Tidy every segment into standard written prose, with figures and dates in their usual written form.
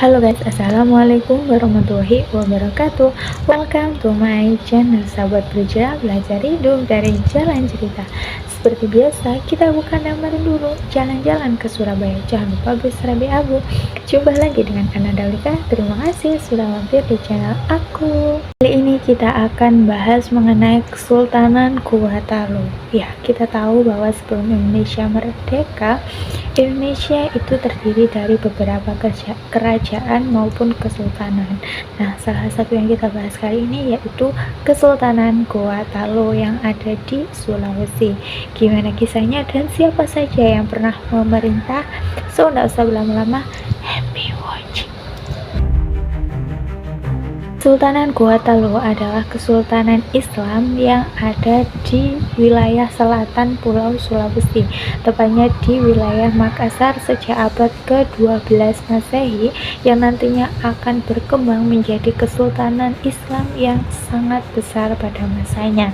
Halo guys, assalamualaikum warahmatullahi wabarakatuh. Welcome to my channel, sahabat bergerak belajar hidup dari jalan cerita. Seperti biasa, kita bukan gambarin dulu jalan-jalan ke Surabaya. Jangan lupa berserabi abu. Jumpa lagi dengan Ana Dalika. Terima kasih sudah mampir di channel aku. Kali ini kita akan bahas mengenai Kesultanan Goa Talo. Ya, kita tahu bahwa sebelum Indonesia merdeka, Indonesia itu terdiri dari beberapa kerajaan maupun kesultanan. Nah, salah satu yang kita bahas kali ini yaitu Kesultanan Goa Talo yang ada di Sulawesi. Gimana kisahnya dan siapa saja yang pernah memerintah? So, nggak usah berlama-lama, happy watching. Kesultanan Goa Talo adalah kesultanan Islam yang ada di wilayah selatan Pulau Sulawesi, tepatnya di wilayah Makassar sejak abad ke-12 Masehi, yang nantinya akan berkembang menjadi kesultanan Islam yang sangat besar pada masanya.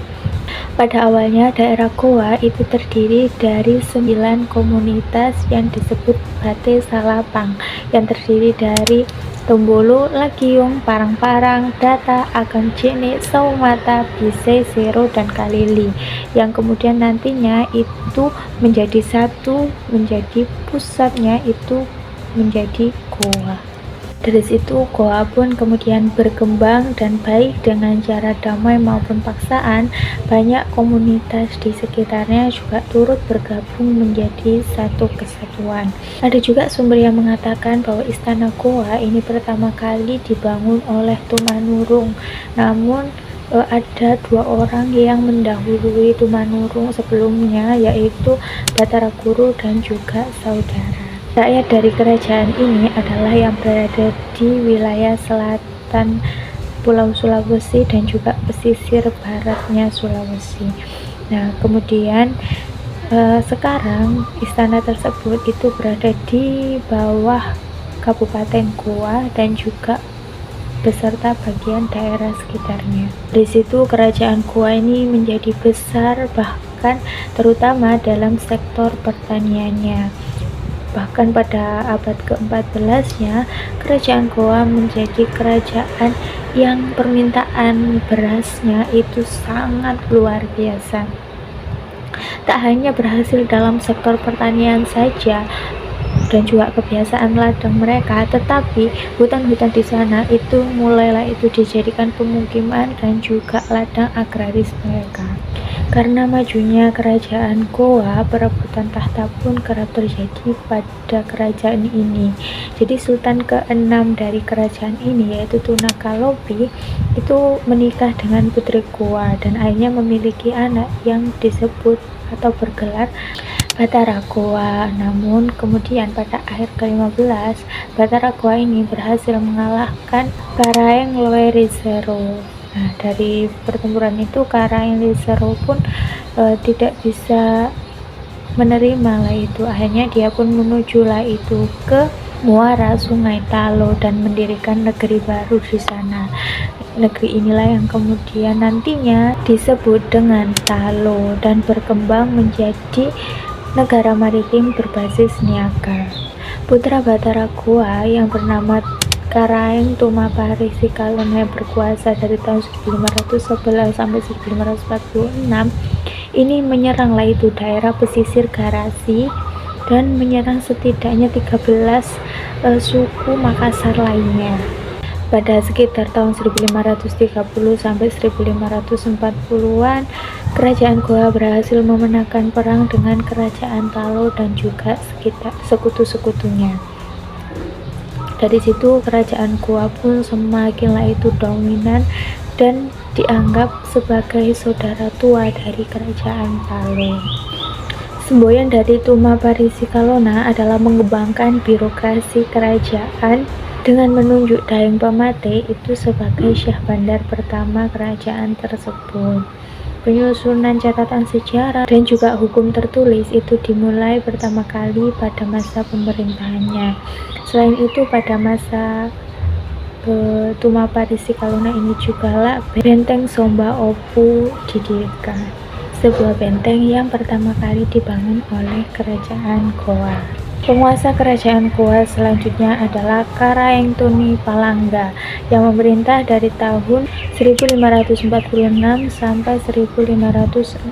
Pada awalnya daerah Goa itu terdiri dari 9 komunitas yang disebut Bate Salapang, yang terdiri dari Tombolo, Lagiung, Parang-Parang, Data, Agam Jene, Saumata, Bise, Sero, dan Kalili, yang kemudian nantinya itu menjadi satu, menjadi pusatnya itu menjadi Goa. Dari situ Goa pun kemudian berkembang dan baik dengan cara damai maupun paksaan. Banyak komunitas di sekitarnya juga turut bergabung menjadi satu kesatuan. Ada juga sumber yang mengatakan bahwa istana Goa ini pertama kali dibangun oleh Tumanurung. Namun ada 2 orang yang mendahului Tumanurung sebelumnya, yaitu Batara Guru dan juga saudara. Rakyat dari kerajaan ini adalah yang berada di wilayah selatan Pulau Sulawesi dan juga pesisir baratnya Sulawesi. Nah, kemudian sekarang istana tersebut itu berada di bawah Kabupaten Goa dan juga beserta bagian daerah sekitarnya. Di situ kerajaan Goa ini menjadi besar, bahkan terutama dalam sektor pertaniannya. Bahkan pada abad ke-14-nya, kerajaan Goa menjadi kerajaan yang permintaan berasnya itu sangat luar biasa. Tak hanya berhasil dalam sektor pertanian saja dan juga kebiasaan ladang mereka, tetapi hutan-hutan di sana itu mulailah itu dijadikan pemukiman dan juga ladang agraris mereka. Karena majunya kerajaan Goa, perebutan tahta pun kerap terjadi pada kerajaan ini. Jadi Sultan ke-6 dari kerajaan ini, yaitu Tunakalobi, itu menikah dengan putri Goa dan akhirnya memiliki anak yang disebut atau bergelar Batara Goa. Namun kemudian pada akhir ke-15, Batara Goa ini berhasil mengalahkan Karaeng Loerisero. Nah, dari pertempuran itu Karaeng Loerisero pun tidak bisa menerima lah itu. Akhirnya dia pun menuju lah itu ke muara Sungai Talo dan mendirikan negeri baru di sana. Negeri inilah yang kemudian nantinya disebut dengan Talo dan berkembang menjadi negara maritim berbasis niaga. Putra Batara Goa yang bernama Karaeng Tumaparisikalona yang berkuasa dari tahun 1511 sampai 1546 ini menyeranglah itu daerah pesisir Garasi dan menyerang setidaknya 13 suku Makassar lainnya. Pada sekitar tahun 1530 sampai 1540-an, kerajaan Goa berhasil memenangkan perang dengan kerajaan Talo dan juga sekitar sekutu-sekutunya. Dari situ kerajaan Goa pun semakinlah itu dominan dan dianggap sebagai saudara tua dari kerajaan Talo. Semboyan dari Tumaparisikalona adalah mengembangkan birokrasi kerajaan dengan menunjuk Daeng Pamate itu sebagai Syah Bandar pertama kerajaan tersebut. Penyusunan catatan sejarah dan juga hukum tertulis itu dimulai pertama kali pada masa pemerintahannya. Selain itu pada masa Tumaparisikalona ini juga lah benteng Somba Opu didirikan, sebuah benteng yang pertama kali dibangun oleh kerajaan Goa. Penguasa kerajaan Goa selanjutnya adalah Karaeng Tuni Palangga yang memerintah dari tahun 1546 sampai 1565.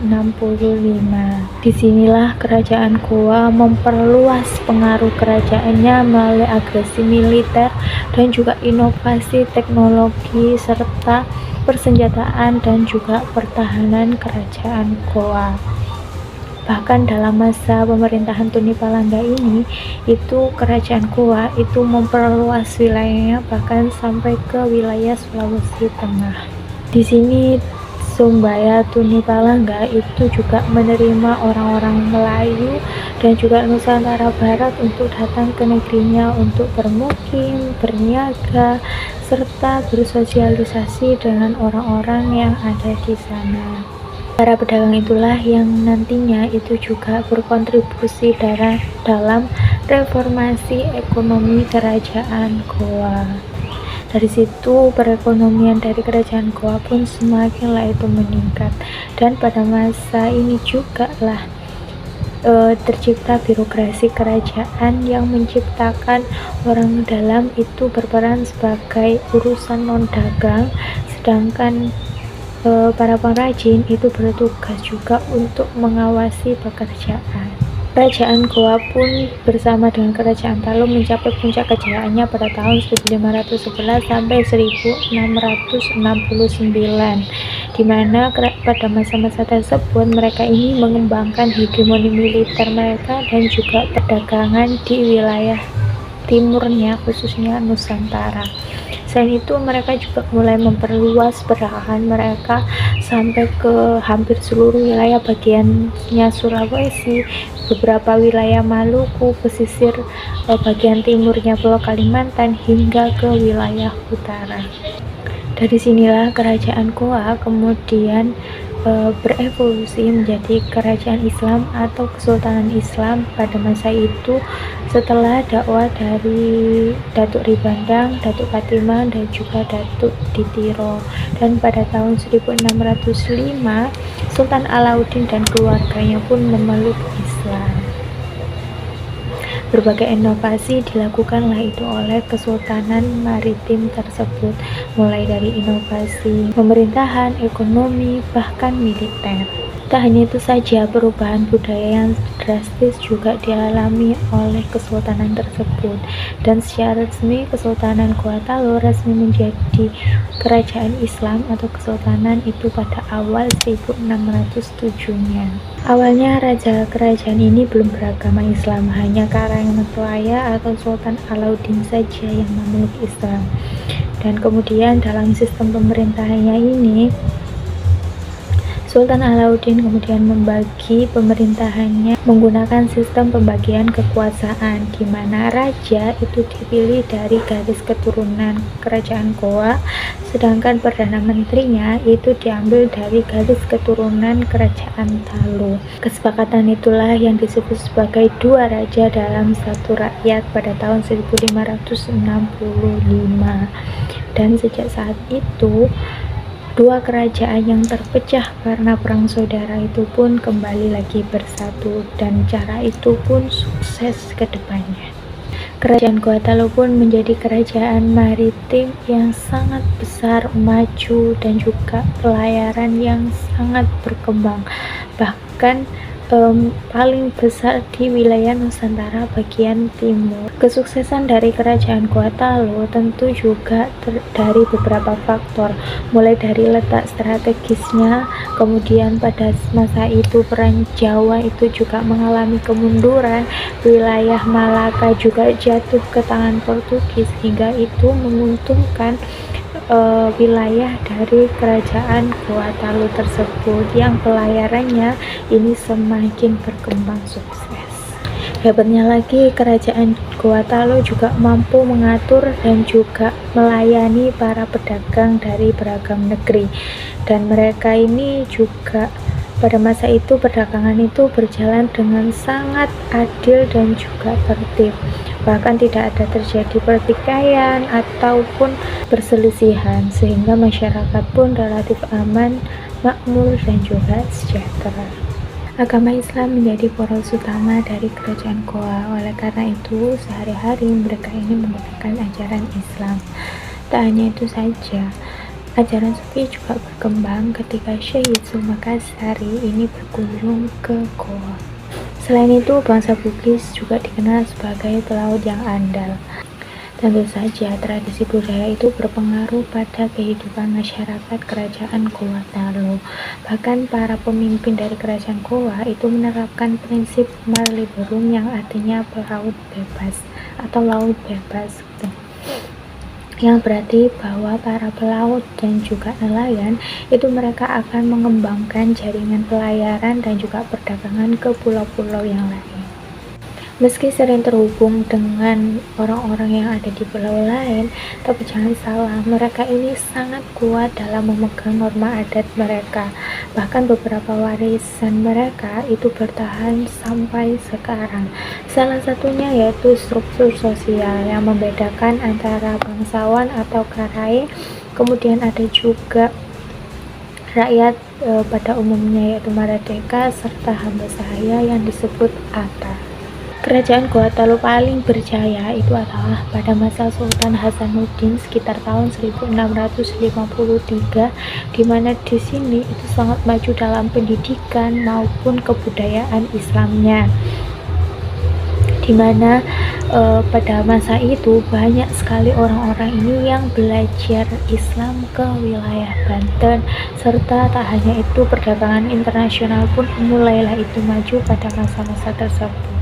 Disinilah kerajaan Goa memperluas pengaruh kerajaannya melalui agresi militer dan juga inovasi teknologi serta persenjataan dan juga pertahanan kerajaan Goa. Bahkan dalam masa pemerintahan Tuni Palangga ini, itu kerajaan Goa itu memperluas wilayahnya bahkan sampai ke wilayah Sulawesi Tengah. Di sini Sumbaya Tuni Palangga itu juga menerima orang-orang Melayu dan juga Nusantara Barat untuk datang ke negerinya untuk bermukim, berniaga, serta bersosialisasi dengan orang-orang yang ada di sana. Para pedagang itulah yang nantinya itu juga berkontribusi dalam reformasi ekonomi kerajaan Goa. Dari situ perekonomian dari kerajaan Goa pun semakinlah itu meningkat, dan pada masa ini juga lah tercipta birokrasi kerajaan yang menciptakan orang dalam itu berperan sebagai urusan non-dagang, sedangkan para pengrajin itu bertugas juga untuk mengawasi pekerjaan. Kerajaan Goa pun bersama dengan kerajaan Talum mencapai puncak kejayaannya pada tahun 1511 sampai 1669, di mana pada masa-masa tersebut mereka ini mengembangkan hegemoni militer mereka dan juga perdagangan di wilayah timurnya, khususnya Nusantara. Selain itu, mereka juga mulai memperluas perdagangan mereka sampai ke hampir seluruh wilayah bagiannya Sulawesi, beberapa wilayah Maluku, pesisir bagian timurnya Pulau Kalimantan, hingga ke wilayah utara. Dari sinilah kerajaan Goa kemudian berevolusi menjadi kerajaan Islam atau Kesultanan Islam pada masa itu, setelah dakwah dari Datuk Ribandang, Datuk Katimah, dan juga Datuk Ditiro. Dan pada tahun 1605 Sultan Alauddin dan keluarganya pun memeluk Islam. Berbagai inovasi dilakukanlah itu oleh Kesultanan Maritim tersebut, mulai dari inovasi pemerintahan, ekonomi, bahkan militer. Tak hanya itu saja, perubahan budaya yang drastis juga dialami oleh kesultanan tersebut, dan secara resmi Kesultanan Goa Talur resmi menjadi kerajaan Islam atau kesultanan itu pada awal 1607-nya. Awalnya raja kerajaan ini belum beragama Islam, hanya Karaeng Mentuaya atau Sultan Alauddin saja yang memeluk Islam. Dan kemudian dalam sistem pemerintahannya ini, Sultan Alauddin kemudian membagi pemerintahannya menggunakan sistem pembagian kekuasaan, di mana raja itu dipilih dari garis keturunan kerajaan Goa, sedangkan perdana menterinya itu diambil dari garis keturunan kerajaan Talu. Kesepakatan itulah yang disebut sebagai dua raja dalam satu rakyat pada tahun 1565, dan sejak saat itu dua kerajaan yang terpecah karena perang saudara itu pun kembali lagi bersatu, dan cara itu pun sukses ke depannya. Kerajaan Goa Talur pun menjadi kerajaan maritim yang sangat besar, maju, dan juga pelayaran yang sangat berkembang, bahkan paling besar di wilayah Nusantara bagian timur. Kesuksesan dari kerajaan Goa Talur tentu juga dari beberapa faktor, mulai dari letak strategisnya, kemudian pada masa itu peran Jawa itu juga mengalami kemunduran, wilayah Malaka juga jatuh ke tangan Portugis, hingga itu menguntungkan wilayah dari kerajaan Goa Talur tersebut yang pelayarannya ini semakin berkembang sukses. Hebatnya lagi, kerajaan Goa Talur juga mampu mengatur dan juga melayani para pedagang dari beragam negeri, dan mereka ini juga pada masa itu perdagangan itu berjalan dengan sangat adil dan juga tertib. Bahkan tidak ada terjadi pertikaian ataupun perselisihan, sehingga masyarakat pun relatif aman, makmur, dan juga sejahtera. Agama Islam menjadi poros utama dari kerajaan Goa. Oleh karena itu, sehari-hari mereka ini menggunakan ajaran Islam. Tak hanya itu saja, ajaran Sufi juga berkembang ketika Syekh Yitsul Makassari ini berkunjung ke Goa. Selain itu, bangsa Bugis juga dikenal sebagai pelaut yang andal. Tentu saja, tradisi budaya itu berpengaruh pada kehidupan masyarakat kerajaan Goa Talo. Bahkan para pemimpin dari kerajaan Goa itu menerapkan prinsip mar liberum yang artinya pelaut bebas atau laut bebas. Yang berarti bahwa para pelaut dan juga nelayan itu mereka akan mengembangkan jaringan pelayaran dan juga perdagangan ke pulau-pulau yang lain. Meski sering terhubung dengan orang-orang yang ada di pulau lain, tapi jangan salah, mereka ini sangat kuat dalam memegang norma adat mereka. Bahkan beberapa warisan mereka itu bertahan sampai sekarang. Salah satunya yaitu struktur sosial yang membedakan antara bangsawan atau Karaeng, kemudian ada juga rakyat pada umumnya yaitu Maradeka serta hamba sahaya yang disebut Ata. Kerajaan Goa Talo paling berjaya itu adalah pada masa Sultan Hasanuddin sekitar tahun 1653, di mana di sini itu sangat maju dalam pendidikan maupun kebudayaan Islamnya. Di mana pada masa itu banyak sekali orang-orang ini yang belajar Islam ke wilayah Banten, serta tak hanya itu perdagangan internasional pun mulailah itu maju pada masa-masa tersebut.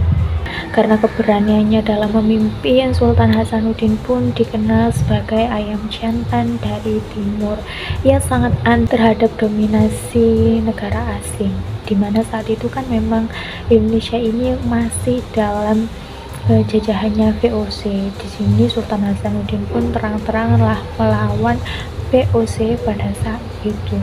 Karena keberaniannya dalam memimpin, Sultan Hasanuddin pun dikenal sebagai ayam jantan dari timur. Ia sangat anti terhadap dominasi negara asing, di mana saat itu kan memang Indonesia ini masih dalam jajahannya VOC. Di sini Sultan Hasanuddin pun terang-teranganlah melawan VOC pada saat itu.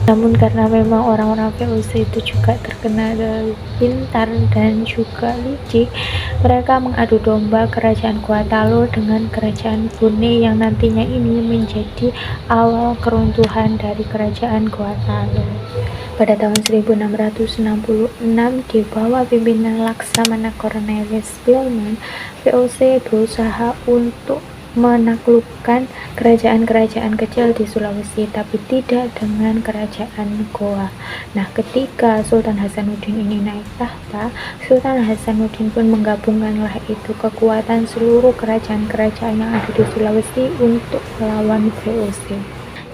Namun karena memang orang-orang VOC itu juga terkenal pintar dan juga licik, mereka mengadu domba kerajaan Goa Talo dengan kerajaan Bone yang nantinya ini menjadi awal keruntuhan dari kerajaan Goa Talo. Pada tahun 1666 di bawah pimpinan Laksamana Cornelis Pilman, VOC berusaha untuk menaklukkan kerajaan-kerajaan kecil di Sulawesi, tapi tidak dengan kerajaan Goa. Nah, ketika Sultan Hasanuddin ini naik tahta, Sultan Hasanuddin pun menggabungkanlah itu kekuatan seluruh kerajaan-kerajaan yang ada di Sulawesi untuk melawan VOC.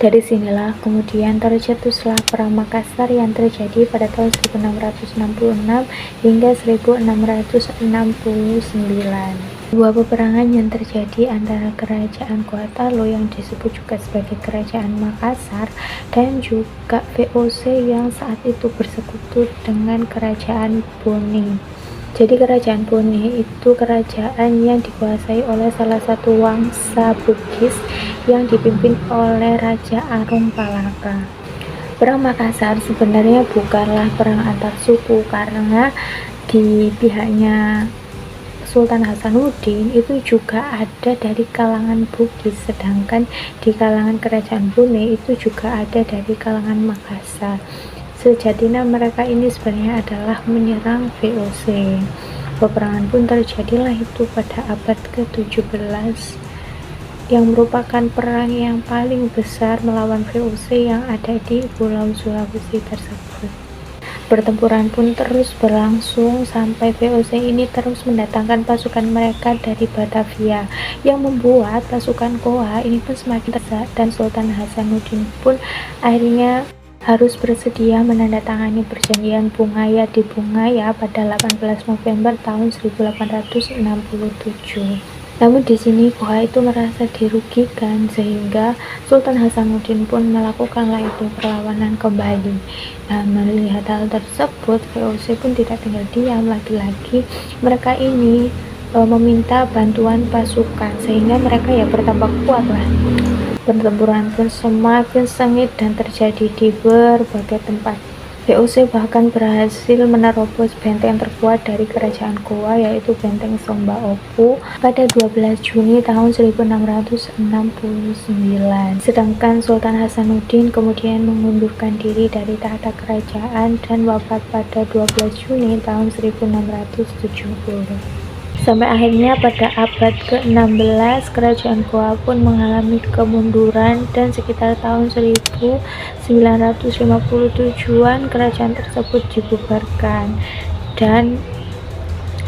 Dari sinilah kemudian tercetuslah Perang Makassar yang terjadi pada tahun 1666 hingga 1669. Sebuah peperangan yang terjadi antara kerajaan Goa Talo yang disebut juga sebagai kerajaan Makassar dan juga VOC yang saat itu bersekutu dengan kerajaan Bone. Jadi kerajaan Bone itu kerajaan yang dikuasai oleh salah satu wangsa Bugis yang dipimpin oleh Raja Arung Palaka. Perang Makassar sebenarnya bukanlah perang antar suku, karena di pihaknya Sultan Hasanuddin itu juga ada dari kalangan Bugis, sedangkan di kalangan kerajaan Bone itu juga ada dari kalangan Makassar. Sejatinya mereka ini sebenarnya adalah menyerang VOC. Peperangan pun terjadilah itu pada abad ke-17 yang merupakan perang yang paling besar melawan VOC yang ada di Pulau Sulawesi tersebut. Pertempuran pun terus berlangsung sampai VOC ini terus mendatangkan pasukan mereka dari Batavia, yang membuat pasukan Goa ini pun semakin besar, dan Sultan Hasanuddin pun akhirnya harus bersedia menandatangani perjanjian Bungaya di Bungaya pada 18 November tahun 1867. Namun di sini Goa itu merasa dirugikan, sehingga Sultan Hasanuddin pun melakukanlah itu perlawanan kembali. Nah, melihat hal tersebut, VOC pun tidak tinggal diam. Lagi-lagi mereka ini meminta bantuan pasukan, sehingga mereka ya bertambah kuat lah. Pertempuran pun semakin sengit dan terjadi di berbagai tempat. VOC bahkan berhasil menerobos benteng terkuat dari kerajaan Gowa, yaitu benteng Somba Opu, pada 12 Juni tahun 1669. Sedangkan Sultan Hasanuddin kemudian mengundurkan diri dari tahta kerajaan dan wafat pada 12 Juni tahun 1670. Sampai akhirnya pada abad ke-16 kerajaan Gowa pun mengalami kemunduran dan sekitar tahun 1957-an kerajaan tersebut dibubarkan dan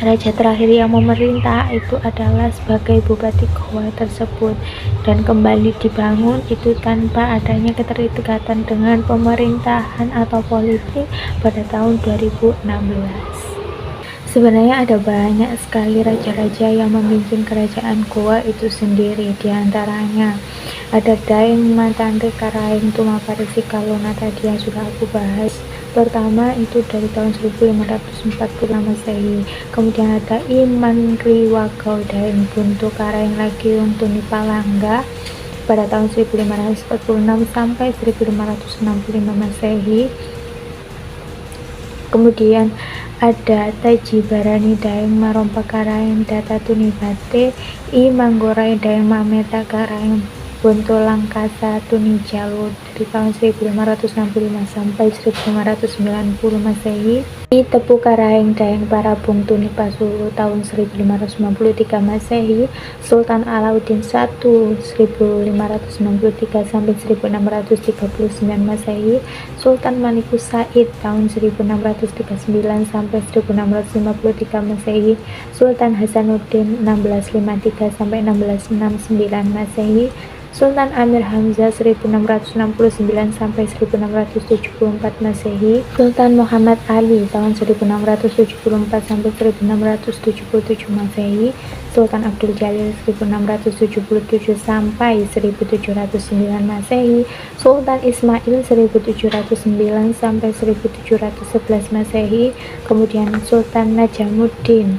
raja terakhir yang memerintah itu adalah sebagai bupati Gowa tersebut, dan kembali dibangun itu tanpa adanya keterikatan dengan pemerintahan atau politik pada tahun 2016. Sebenarnya ada banyak sekali raja-raja yang memimpin kerajaan Gowa itu sendiri. Di antaranya ada Daeng Matantri Karaeng Tumaparisi Kalona tadi yang sudah aku bahas. Pertama itu dari tahun 1540 Masehi. Kemudian ada Iman Riwagau Daeng Buntu Karaeng Lagiung Tunipalangga pada tahun 1546 sampai 1565 Masehi. Kemudian ada Taji Barani Daeng Marompa Karaeng Data Tunibate I Manggorai Daeng Mameta Karaeng Bonto Langkasa Tunijalu dari tahun 1565 sampai 1590 Masehi. I Tepu Karaeng Daeng Parabung Tunipasulu tahun 1593 Masehi. Sultan Alauddin I 1563 sampai 1639 Masehi. Sultan Malikus Said tahun 1639 sampai 1653 Masehi. Sultan Hasanuddin 1653 sampai 1669 Masehi. Sultan Amir Hamzah 1669 sampai 1674 Masehi. Sultan Muhammad Ali tahun 1674 sampai 1677 Masehi. Sultan Abdul Jalil 1677 sampai 1709 Masehi. Sultan Ismail 1709 sampai 1711 Masehi. Kemudian Sultan Najamuddin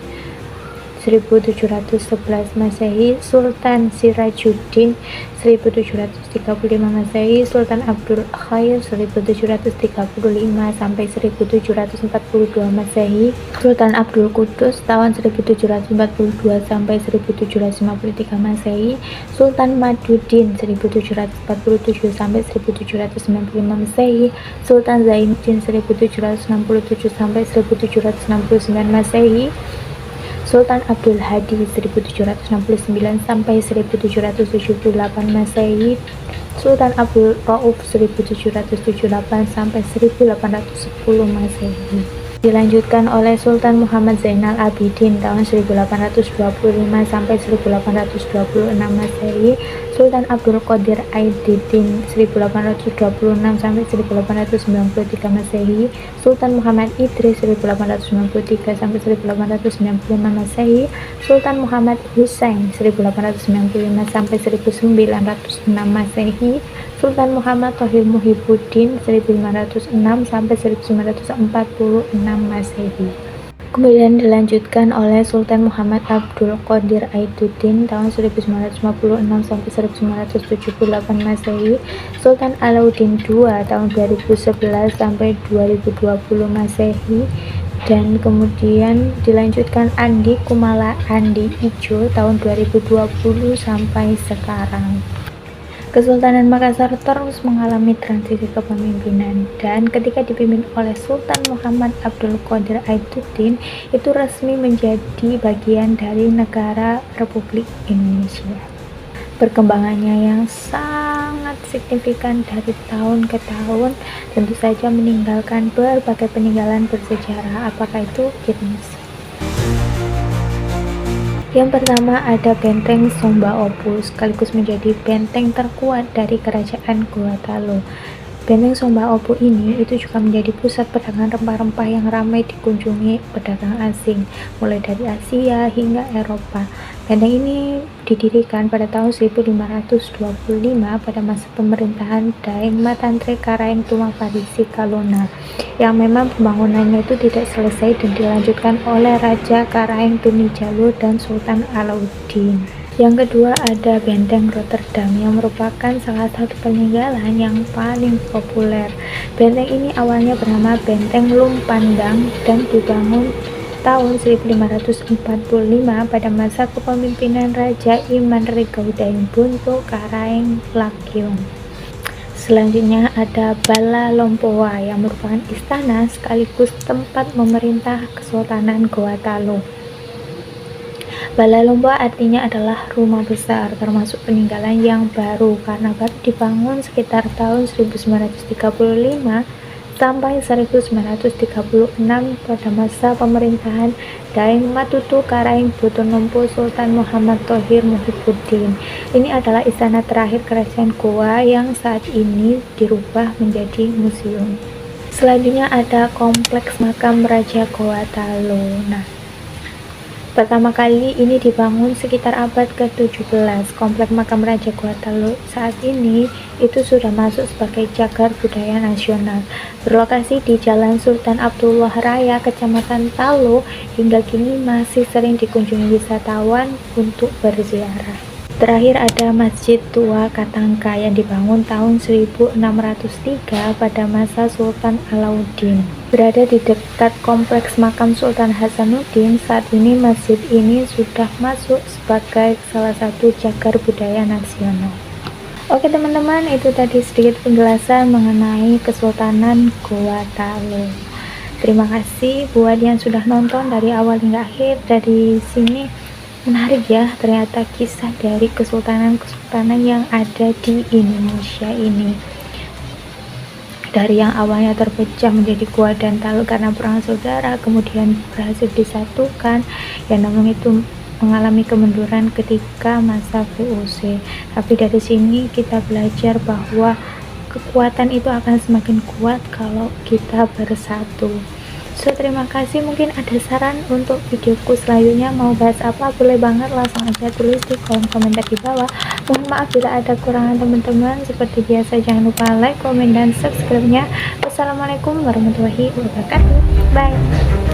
1711 Masehi. Sultan Sirajuddin 1735 Masehi. Sultan Abdul Khair 1735 sampai 1742 Masehi. Sultan Abdul Qudus tahun 1742 sampai 1753 Masehi. Sultan Maduddin 1747 sampai 1795 Masehi. Sultan Zainuddin 1767 sampai 1769 Masehi. Sultan Abdul Hadi 1769 sampai 1778 Masehi. Sultan Abdul Rauf 1778 sampai 1810 Masehi. Dilanjutkan oleh Sultan Muhammad Zainal Abidin tahun 1825 sampai 1826 Masehi. Sultan Abdul Qadir Aididdin 1826 sampai 1893 Masehi. Sultan Muhammad Idris 1893 sampai 1895 Masehi. Sultan Muhammad Husain 1895 sampai 1906 Masehi. Sultan Muhammad Thohir Muhibbuddin 1506 sampai 1946 Masehi. Kemudian dilanjutkan oleh Sultan Muhammad Abdul Qadir Aiduddin tahun 1956 sampai 1978 Masehi. Sultan Alauddin II tahun 2011 sampai 2020 Masehi. Dan kemudian dilanjutkan Andi Kumala Andi Ijo tahun 2020 sampai sekarang. Kesultanan Makassar terus mengalami transisi kepemimpinan, dan ketika dipimpin oleh Sultan Muhammad Abdul Qadir Aiduddin itu resmi menjadi bagian dari negara Republik Indonesia. Perkembangannya yang sangat signifikan dari tahun ke tahun tentu saja meninggalkan berbagai peninggalan bersejarah. Apakah itu? Kita Yang pertama ada benteng Somba Opu, sekaligus menjadi benteng terkuat dari kerajaan Gorontalo. Benteng Somba Opu ini itu juga menjadi pusat perdagangan rempah-rempah yang ramai dikunjungi pedagang asing, mulai dari Asia hingga Eropa. Benteng ini didirikan pada tahun 1525 pada masa pemerintahan Daeng Matantri Karaeng Tumaparisi Kalona, yang memang pembangunannya itu tidak selesai dan dilanjutkan oleh Raja Karaeng Tunijalu dan Sultan Alauddin. Yang kedua ada Benteng Rotterdam yang merupakan salah satu peninggalan yang paling populer. Benteng ini awalnya bernama Benteng Lumpandang dan dibangun tahun 1545 pada masa kepemimpinan Raja Imanrigaudain Buntu Karaeng Lakyong. Selanjutnya ada Bala Lompoa yang merupakan istana sekaligus tempat memerintah Kesultanan Goa Talu. Bala Lompoa artinya adalah rumah besar, termasuk peninggalan yang baru karena baru dibangun sekitar tahun 1935 sampai 1936 pada masa pemerintahan Daeng Matutu Karaeng Botonompo Sultan Muhammad Thohir Muhibuddin. Ini adalah istana terakhir kerajaan Goa yang saat ini dirubah menjadi museum. Selanjutnya ada Kompleks Makam Raja Goa Talu. Pertama kali ini dibangun sekitar abad ke-17. Kompleks Makam Raja Goa Talu saat ini itu sudah masuk sebagai cagar budaya nasional. Berlokasi di Jalan Sultan Abdullah Raya, Kecamatan Talu, hingga kini masih sering dikunjungi wisatawan untuk berziarah. Terakhir ada Masjid Tua Katangka yang dibangun tahun 1603 pada masa Sultan Alauddin. Berada di dekat kompleks makam Sultan Hasanuddin, saat ini masjid ini sudah masuk sebagai salah satu cagar budaya nasional. Oke teman-teman, itu tadi sedikit penjelasan mengenai Kesultanan Goa Talu. Terima kasih buat yang sudah nonton dari awal hingga akhir. Dari sini menarik ya, ternyata kisah dari kesultanan-kesultanan yang ada di Indonesia ini. Dari yang awalnya terpecah menjadi Goa dan Talu karena perang saudara, kemudian berhasil disatukan, yang namun itu mengalami kemunduran ketika masa VOC. Tapi dari sini kita belajar bahwa kekuatan itu akan semakin kuat kalau kita bersatu. Terima kasih. Mungkin ada saran untuk videoku selanjutnya, mau bahas apa, boleh banget langsung aja tulis di kolom komentar di bawah. Mohon maaf bila ada kurangan teman-teman. Seperti biasa jangan lupa like, komen, dan subscribe-nya. Wassalamualaikum warahmatullahi wabarakatuh. Bye.